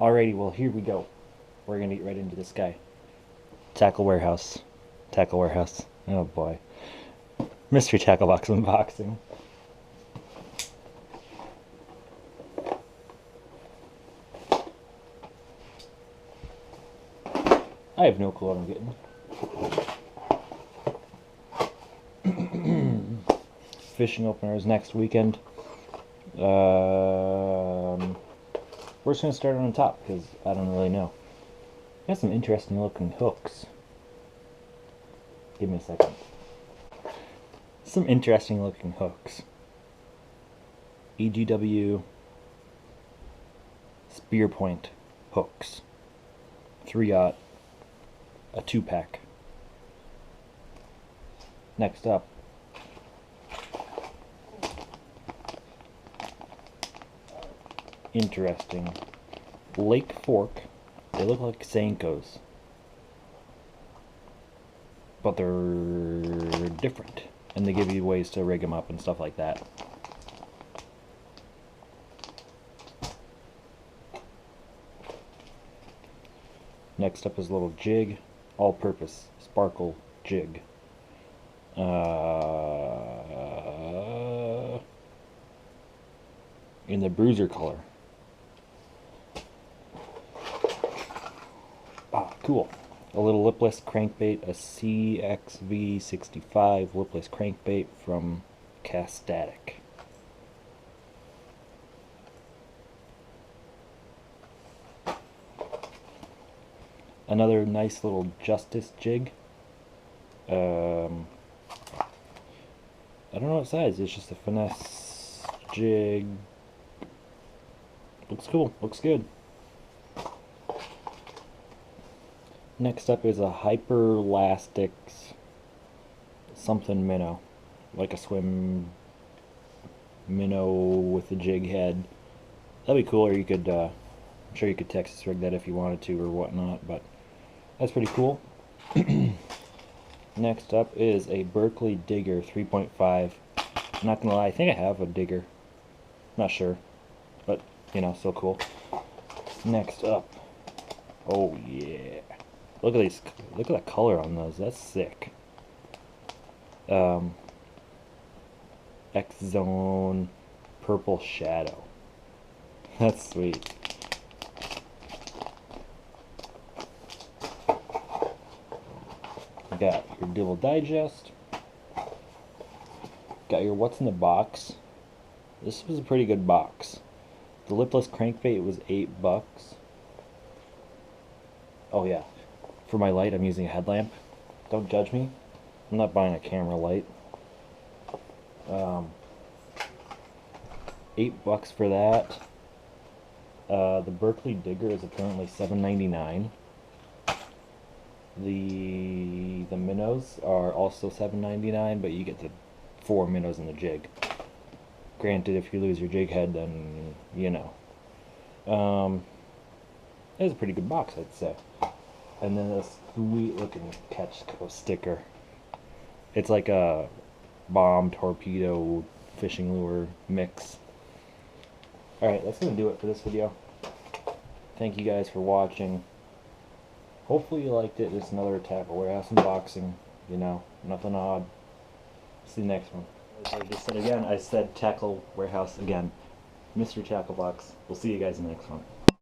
Alrighty, well, here we go. We're gonna get right into this guy. Tackle Warehouse. Tackle Warehouse. Oh boy. Mystery Tackle Box unboxing. I have no clue what I'm getting. Fishing openers next weekend. We're just gonna start on the top because I don't really know. Got some interesting looking hooks. Give me a second. Some interesting looking hooks. EGW spear point hooks. 3/0, a 2-pack. Next up, interesting Lake Fork. They look like Senkos, but they're different, and they give you ways to rig them up and stuff like that. Next up is a little jig, all-purpose sparkle jig. In the bruiser color. Ah, cool. A little lipless crankbait, a CXV65 lipless crankbait from Castatic. Another nice little Justice jig. I don't know what size, it's just a finesse jig. Looks cool, looks good. Next up is a Hyperlastics something minnow. Like a swim minnow with a jig head. That'd be cool, or you could, I'm sure you could Texas rig that if you wanted to or whatnot, but that's pretty cool. Next up is a Berkley Digger 3.5. I'm not gonna lie, I think I have a digger. Not sure, but you know, so cool. Next up, oh yeah, look at these. Look at the color on those. That's sick. X Zone Purple Shadow. That's sweet. Got your Double Digest. Got your What's in the Box. This was a pretty good box. The lipless crankbait was $8. Oh yeah, for my light I'm using a headlamp. Don't judge me. I'm not buying a camera light. $8 for that. The Berkley Digger is apparently $7.99. The minnows are also $7.99, but you get the 4 minnows in the jig. Granted, if you lose your jig head, then you know. It's a pretty good box, I'd say. And then a sweet looking Catchco sticker. It's like a bomb torpedo fishing lure mix. Alright, that's gonna do it for this video. Thank you guys for watching. Hopefully you liked it. It's another Tackle Warehouse unboxing. You know, nothing odd. See you next one. As I just said again, I said Tackle Warehouse again. Mystery Tackle Box. We'll see you guys in the next one.